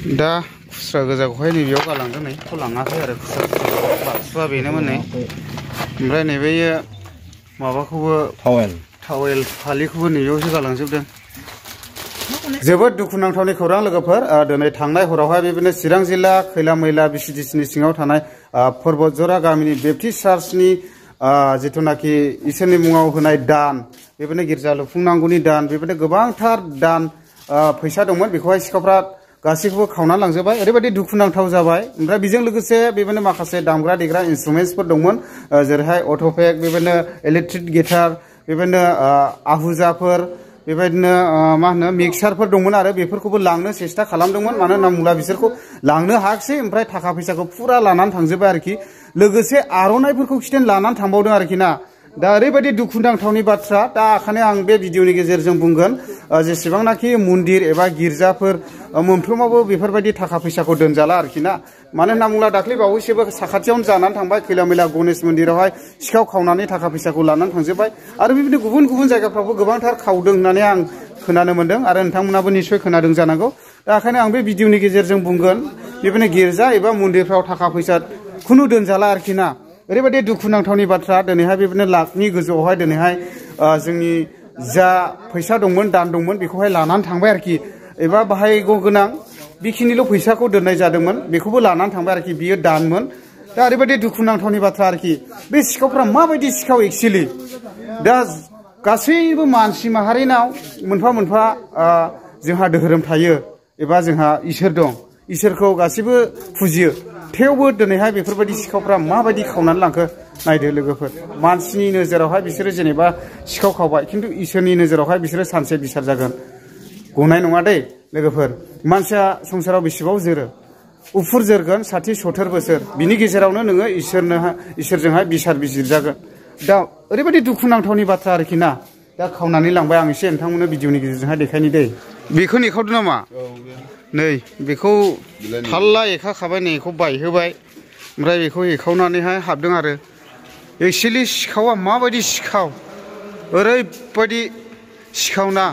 दा खुस्रा गोजाखौहाय नैबेयाव गालांदों नै बेखौ लाङाखै आरो खुस्रा बाक्सुआ बेनोमोन नै ओमफ्राय नैबेयो माबाखौबो टावेल फालिखौबो नैबेयावसो गालांजोबदों जोबोद दुखुनांथावनि खौरां लोगोफोर दिनै थांनाय हरावहाय बेबायदिनो चिरां जिल्ला खैला मैला बिसिडिसिनि सिङाव थानाय पर्बतजरा गामिनि बेप्टिस्ट चार्चनि जिथुनाखि इसोरनि मुङाव होनाय दान बेबायदिनो गिर्जा लुफुंनांगौनि दान बेबायदिनो गोबांथार दान फैसा दंमोन बेखौहाय सिखावफ्रा गासैखौबो खावनानै लांजोबबाय ओरैबायदि दुखुनांथाव जाबाय ओमफ्राय बेजों लोगोसे बेबायदिनो माखासे दामग्रा देग्रा इन्सट्रुमेन्टसफोर दंमोन जेरैहाय अट'पेक बेबायदिनो इलेक्ट्रिक गिटार बेबायदिनो आहुजाफोर बेबायदिनो मा होनो मिक्सारफोर दंमोन आरो बेफोरखौबो लांनो सेस्था खालामदोंमोन मानो होनना बुङोब्ला बिसोरखौ लांनो हायाखिसै ओमफ्राय थाखा फैसाखौ फुरा लानानै थांजोब्बाय आरोखि लोगोसे आर'नाइफोरखौ खिथेन लानानै थांबावदों आरोखि ना दा ओरैबायदि दुखुनांथावनि बाथ्रा दा ओंखायनो आं बे भिडिअनि गेजेरजों बुंगोन जेसेबांनाखि मन्दिर एबा गिर्जाफोर मोनफ्रोमावबो बेफोरबायदि थाखा फैसाखौ दोनजाला आरोखि ना मानो होनना बुङोब्ला दाख्लै बावैसोबो साखाथियावनो जानानै थांबाय खैला मैला गणेश मन्दिरावहाय सिखाव खावनानै थाखा फैसाखौ लानानै थांजोब्बाय आरो बेबायदिनो गुबुन गुबुन जायगाफ्रावबो गोबांथार खावदों होननानै आं खोनानो मोन्दों आरो नोंथांमोनाबो निस्सय खोनादों जानांगौ दा ओंखायनो आं बे भिडिअनि गेजेरजों बुंगोन बेबायदिनो गिर्जा एबा मन्दिरफ्राव थाखा फैसा खुनु दोनजाला आरोखि ना ओरैबायदि दुखुनांथावनि बाथ्रा दिनैहाय बेबायदिनो लाखनि गोजौआवहाय दिनैहाय जोंनि जा फैसा दंमोन दान दंमोन बेखौहाय लानानै थांबाय आरोखि एबा बाहायगौ गोनां बेखिनिल' फैसाखौ दोननाय जादोंमोन बेखौबो लानानै थांबाय आरोखि बियो दानमोन दा ओरैबायदि दुखुनांथावनि बाथ्रा आरोखि बे सिखावफ्रा माबायदि सिखाव एक्चुवेलि दा गासैबो मानसि माहारिनाव मोनफा मोनफा जोंहा धोरोम थायो एबा जोंहा इसोर दं इसोरखौ गासैबो फुजियो थेवबो दिनैहाय बेफोरबायदि सिखावफ्रा माबायदि खावनानै लांखो नायदो लोगोफोर मानसिनि नोजोरावहाय बिसोरो जेनेबा सिखाव खावबाय खिन्थु इसोरनि नोजोरावहाय बिसोरो सानसे बिसार जागोन गनाय नङा दै लोगोफोर मानसिया संसाराव बेसेबां जोरो उफुर जोरगोन 60-70 बोसोर बिनि गेजेरावनो नोङो इसोरजोंहाय बिसार बिजिरजागोन दा ओरैबायदि दुखुनांथावनि बाथ्रा आरोखि ना दा खावनानै लांबाय आं एसे नोंथांमोननो भिडिअनि गेजेरजोंहाय देखायनि दै बेखौ नेखावदो नामा नै बेखौ थाल्ला एखाखाबाय नै बेखौ बायहोबाय ओमफ्राय बेखौ एखावनानैहाय हाबदों आरो एक्चुवेलि सिखावा माबायदि सिखाव ओरैबायदि सिखावना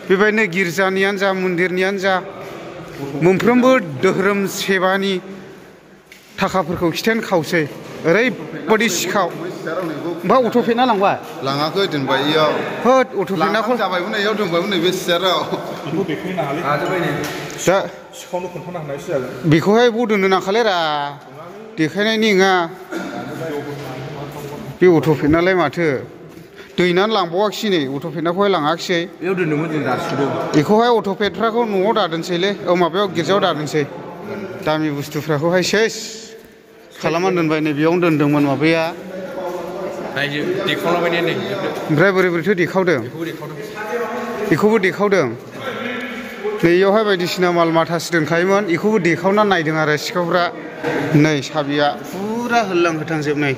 बेबायदिनो गिर्जानियानो जा मन्दिरनियानो जा मोनफ्रोमबो धोरोम सेबानि थाखाफोरखौ खिथेन खावसै ओरैबायदि सिखाव ओमफ्राय अट'पेना लांबाय लाङाखै दोनबाय इयाव होद अट'पेनाखौ जाबायमोन इयाव दोनबायमोन नैबे सियाराव दा सिखावनो खोन्थानो हानायसो जागोन बेखौहाय बाव दोननो नांखालै रा देखायनायनि नङा बे अट'पेनालाय माथो दैनानै लांबावाखिसै नै अट'पेनाखौहाय लाङाखिसै बेयाव दोनदोंमोन जों दासिमबो बेखौहाय अट'पेटफ्राखौ न'आव दादोंसैलै माबायाव गिर्जायाव दादोंसै दामि बुस्थुफ्राखौहाय सेस खालामनानै दोनबाय नै बेयावनो दोनदोंमोन माबाया ओमफ्राय बोरै बोरैथो देखावदों बेखौबो देखावदों नैयावहाय बायदिसिना माल माथासो दोनखायोमोन बेखौबो देखावनानै नायदों आरो सिखावफ्रा नै साबिया फुरा होल्लां होथांजोबनाय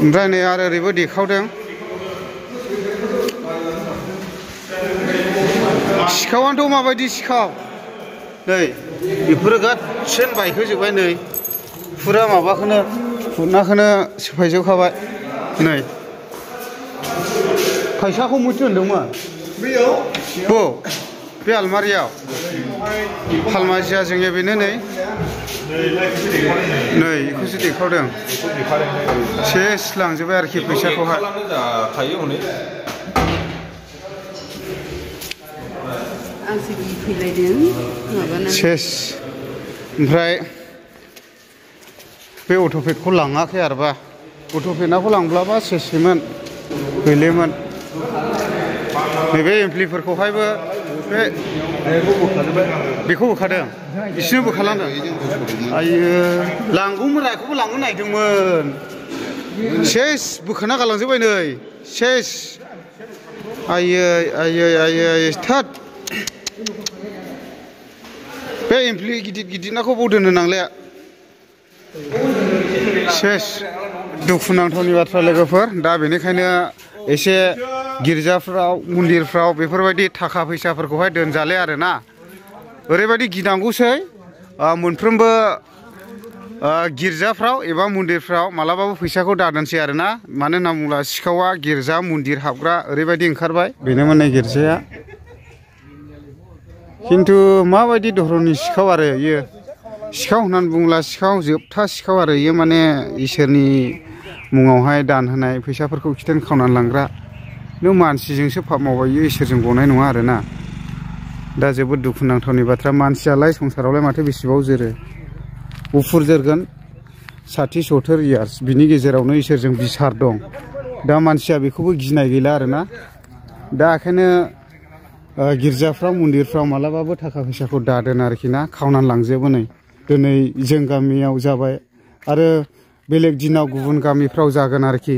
ओमफ्राय नै आरो ओरैबो देखावदों सिखावानोथ' माबायदि सिखाव नै बेफोरो गासिनो बायहोजोब्बाय नै फुरा माबाखौनो फुरनाखौनो सोफायजोबखाबाय नै फैसाखौ मुथ दोनदोंमोन बेयाव बे आलमारियाव फालमाजिया जोंनिया बेनो नै बेखौसो देखावदों सेस लांजोब्बाय आरोखि फैसाखौहाय सेस ओमफ्राय बे अट'पेटखौ लाङाखै आरोबा अट'पेटनाखौ लांब्लाबा सेसमोन गैलेमोन नैबे एमप्लिफोरखौहायबो बे बेखौ बोखादों बिसिनो बोखालांदों आयो लांगौमोन बेखौबो लांनो नागिरदोंमोन सेस बोखाना गालांजोब्बाय नै सेस आयै थाद बे एमप्लि गिदिर गिदिरनाखौ बाव दोननो नांलाया सेस दुखुनांथावनि बाथ्रा लोगोफोर दा बेनिखायनो एसे गिर्जाफ्राव मन्दिरफ्राव बेफोरबायदि थाखा फैसाफोरखौहाय दोनजाले आरोना ओरैबायदि गिनांगौसै मोनफ्रोमबो गिर्जाफ्राव एबा मन्दिरफ्राव मालाबाबो फैसाखौ दादोनसै आरोना मानो होनना बुङोब्ला सिखावा गिर्जा मन्दिर हाबग्रा ओरैबायदि ओंखारबाय बेनोमोन नै गिर्जाया खिन्थु माबायदि धरननि सिखाव आरो इयो सिखाव होननानै बुङोब्ला सिखाव जोबथा सिखाव आरो इयो माने इसोरनि मुङावहाय दान होनाय फैसाफोरखौ खिथेन खावनानै लांग्रा नों मानसिजोंसो पाप मावबाय इयो इसोरजों गनाय नङा आरोना दा जोबोद दुखुनांथावनि बाथ्रा मानसियालाय संसारावलाय माथो बेसेबाव जोरो उफुर जोरगोन 60-70 इयार्स बिनि गेजेरावनो इसोरजों बिसार दं दा मानसिया बेखौबो गिनाय गैला आरोना दा ओंखायनो गिर्जाफ्राव मन्दिरफ्राव मालाबाबो थाखा फैसाखौ दादोन आरोखि ना खावनानै लांजोबो नै दिनै जों गामियाव जाबाय आरो बेलेग दिनाव गुबुन गामिफ्राव जागोन आरोखि